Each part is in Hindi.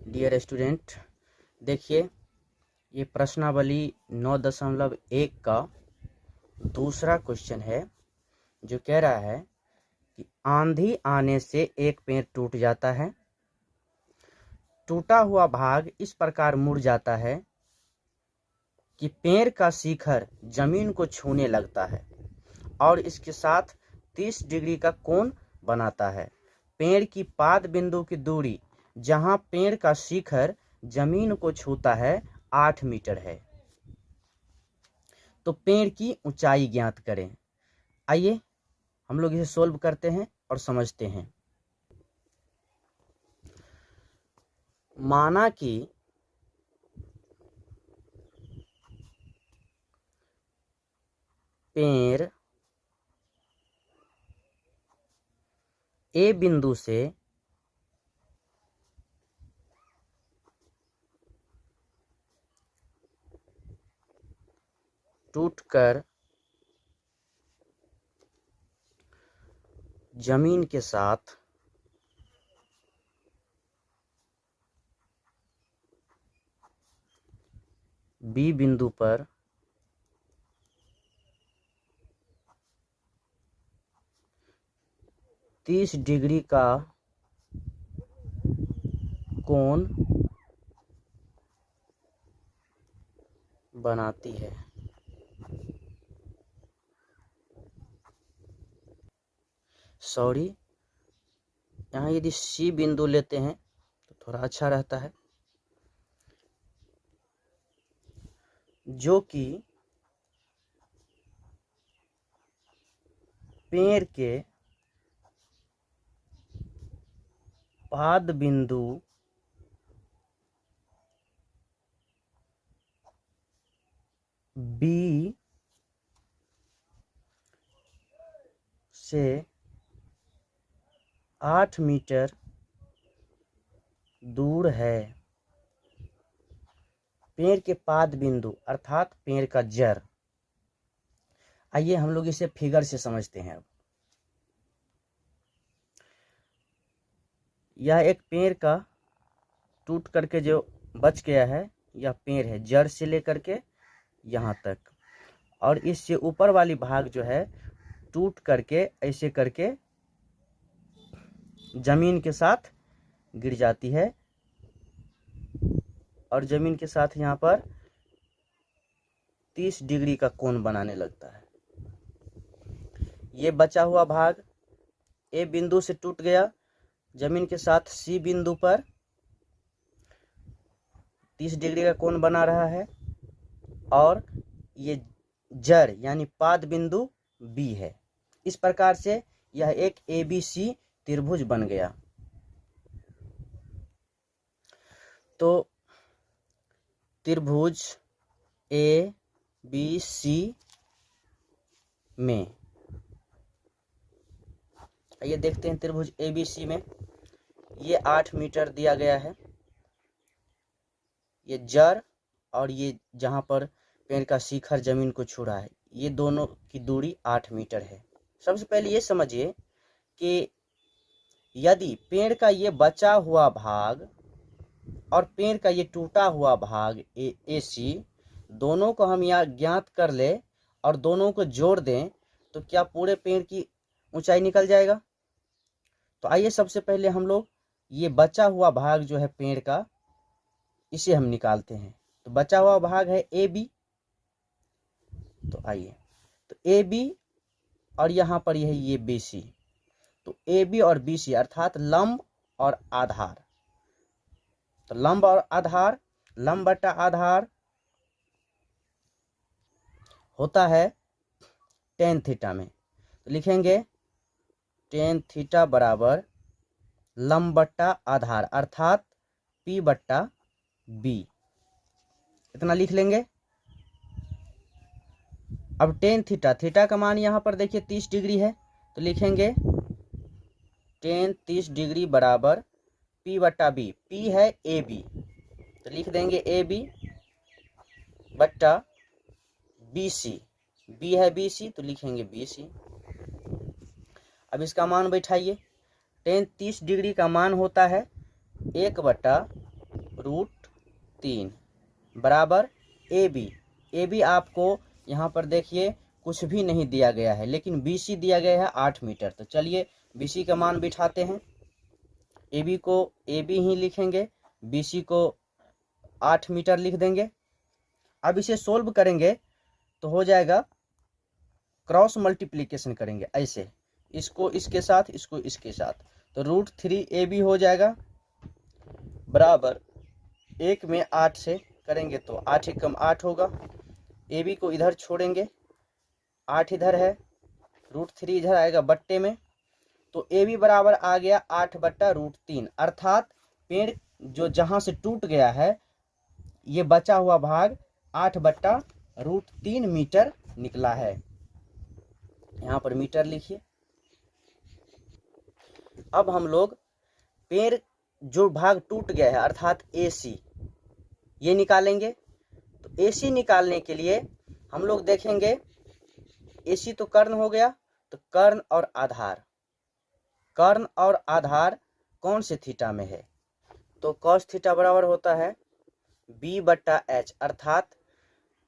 डियर स्टूडेंट, देखिए ये प्रश्नावली 9.1 का दूसरा क्वेश्चन है जो कह रहा है कि आंधी आने से एक पेड़ टूट जाता है। टूटा हुआ भाग इस प्रकार मुड़ जाता है कि पेड़ का शिखर जमीन को छूने लगता है और इसके साथ 30 डिग्री का कोण बनाता है। पेड़ की पाद बिंदु की दूरी जहां पेड़ का शिखर जमीन को छूता है 8 मीटर है। तो पेड़ की ऊंचाई ज्ञात करें। आइए हम लोग इसे सोल्व करते हैं और समझते हैं। माना कि पेड़ ए बिंदु से टूटकर जमीन के साथ बी बिंदु पर तीस डिग्री का कोण बनाती है। सॉरी, यहाँ यदि सी बिंदु लेते हैं तो थोड़ा अच्छा रहता है, जो कि पेड़ के पाद बिंदु बी से 8 मीटर दूर है। पेड़ के पाद बिंदु अर्थात पेड़ का जड़। आइए हम लोग इसे फिगर से समझते हैं। अब यह एक पेड़ का टूट करके जो बच गया है, यह पेड़ है जड़ से लेकर के यहाँ तक, और इससे ऊपर वाली भाग जो है टूट करके ऐसे करके जमीन के साथ गिर जाती है और जमीन के साथ यहाँ पर 30 डिग्री का कोण बनाने लगता है। ये बचा हुआ भाग ए बिंदु से टूट गया, जमीन के साथ सी बिंदु पर 30 डिग्री का कोण बना रहा है, और ये जड़ यानी पाद बिंदु बी है। इस प्रकार से यह एक ABC त्रिभुज बन गया। तो त्रिभुज ABC में ये देखते हैं, त्रिभुज ABC में ये 8 मीटर दिया गया है। ये जड़ और ये जहां पर पेड़ का शिखर जमीन को छू रहा है, ये दोनों की दूरी 8 मीटर है। सबसे पहले ये समझिए कि यदि पेड़ का ये बचा हुआ भाग और पेड़ का ये टूटा हुआ भाग AC दोनों को हम यहाँ ज्ञात कर ले और दोनों को जोड़ दें तो क्या पूरे पेड़ की ऊंचाई निकल जाएगा? तो आइए सबसे पहले हम लोग ये बचा हुआ भाग जो है पेड़ का, इसे हम निकालते हैं। तो बचा हुआ भाग है AB। तो आइए, तो AB और यहाँ पर यह ये BC, तो AB और BC अर्थात लंब और आधार। तो लंब और आधार, लंब बटा आधार होता है tan थीटा में। तो लिखेंगे tan थीटा बराबर लंब बटा आधार अर्थात P बट्टा B, इतना लिख लेंगे। अब tan थीटा, थीटा का मान यहाँ पर देखिए 30 डिग्री है, तो लिखेंगे tan 30 डिग्री बराबर P बट्टा B। P है AB, तो लिख देंगे AB बट्टा BC। B है BC, तो लिखेंगे BC। अब इसका मान बैठाइए। tan 30 डिग्री का मान होता है 1/√3 बराबर AB आपको यहाँ पर देखिए कुछ भी नहीं दिया गया है, लेकिन BC दिया गया है 8 मीटर। तो चलिए BC का मान बिठाते हैं। AB को AB ही लिखेंगे, BC को 8 मीटर लिख देंगे। अब इसे सोल्व करेंगे तो हो जाएगा, क्रॉस मल्टीप्लिकेशन करेंगे ऐसे, इसको इसके साथ, इसको इसके साथ, तो √3AB हो जाएगा बराबर 1 में 8 से करेंगे तो 8 एकम 8 होगा। AB को इधर छोड़ेंगे, 8 इधर है, √3 इधर आएगा बट्टे में, तो AB बराबर आ गया 8/√3, अर्थात पेड़ जो जहां से टूट गया है ये बचा हुआ भाग 8/√3 मीटर निकला है। यहाँ पर मीटर लिखिए। अब हम लोग पेड़ जो भाग टूट गया है अर्थात AC ये निकालेंगे। तो AC निकालने के लिए हम लोग देखेंगे, AC तो कर्ण हो गया, तो कर्ण और आधार, कर्ण और आधार कौन से थीटा में है, तो cos थीटा बराबर होता है B/H, अर्थात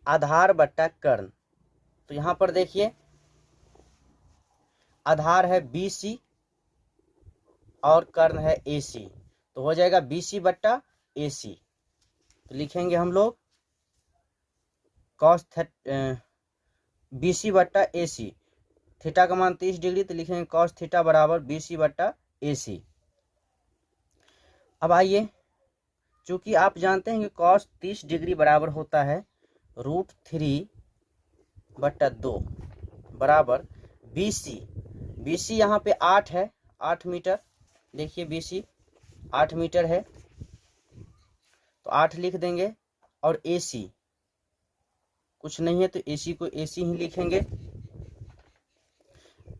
आधार बट्टा कर्ण। तो यहाँ पर देखिए आधार है BC और कर्ण है AC, तो हो जाएगा BC/AC। तो लिखेंगे हम लोग BC/AC, थीटा का मान 30 डिग्री, तो लिखेंगे cos थीटा बराबर BC/AC। अब आइए, चूंकि आप जानते हैं कि cos 30 डिग्री बराबर होता है √3/2 बराबर BC यहाँ पे 8 है, 8 मीटर, देखिए BC 8 मीटर है, तो 8 लिख देंगे, और AC कुछ नहीं है तो AC को AC ही लिखेंगे।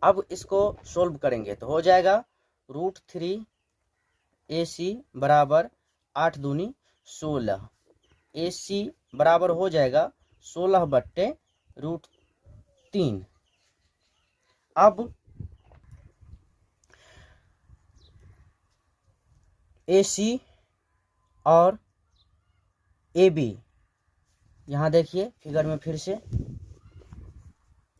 अब इसको सोल्व करेंगे तो हो जाएगा √3AC बराबर 8 दूनी 16, AC बराबर हो जाएगा 16/√3। अब AC और AB, यहाँ देखिए फिगर में फिर से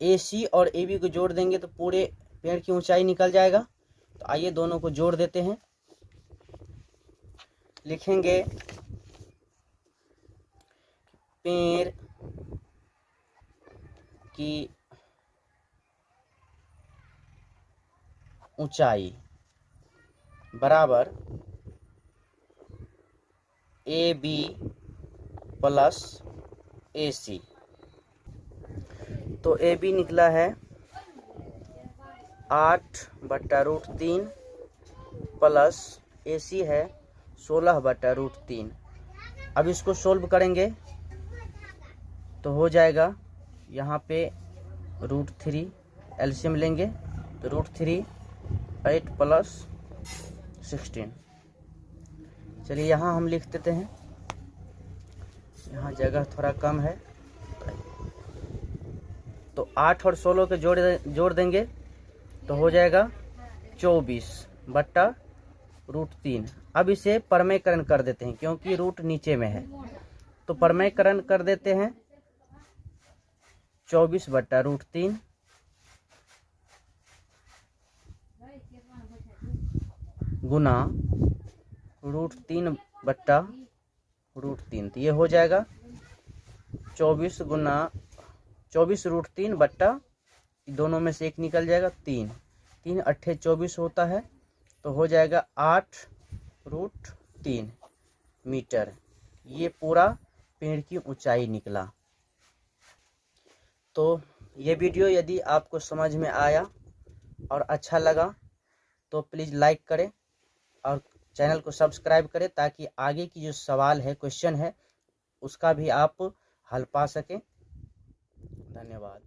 AC और AB को जोड़ देंगे तो पूरे पेड़ की ऊंचाई निकल जाएगा। तो आइए दोनों को जोड़ देते हैं, लिखेंगे पेड़ की ऊंचाई बराबर AB + AC। तो AB निकला है 8/√3 प्लस AC है 16/√3। अब इसको सोल्व करेंगे तो हो जाएगा, यहाँ पे √3 एलसीएम लेंगे तो √3 8 + 16। चलिए यहाँ हम लिख देते हैं, यहाँ जगह थोड़ा कम है, तो 8 और 16 के जोड़ देंगे तो हो जाएगा 24/√3। अब इसे परमेयकरण कर देते हैं क्योंकि रूट नीचे में है, तो परमेयकरण कर देते हैं 24/√3 गुना √3/√3, तो ये हो जाएगा 24/√3 दोनों में से एक निकल जाएगा 3 8 24 होता है, तो हो जाएगा 8√3 मीटर। ये पूरा पेड़ की ऊंचाई निकला। तो ये वीडियो यदि आपको समझ में आया और अच्छा लगा तो प्लीज़ लाइक करें और चैनल को सब्सक्राइब करें, ताकि आगे की जो सवाल है, क्वेश्चन है, उसका भी आप हल पा सकें। धन्यवाद।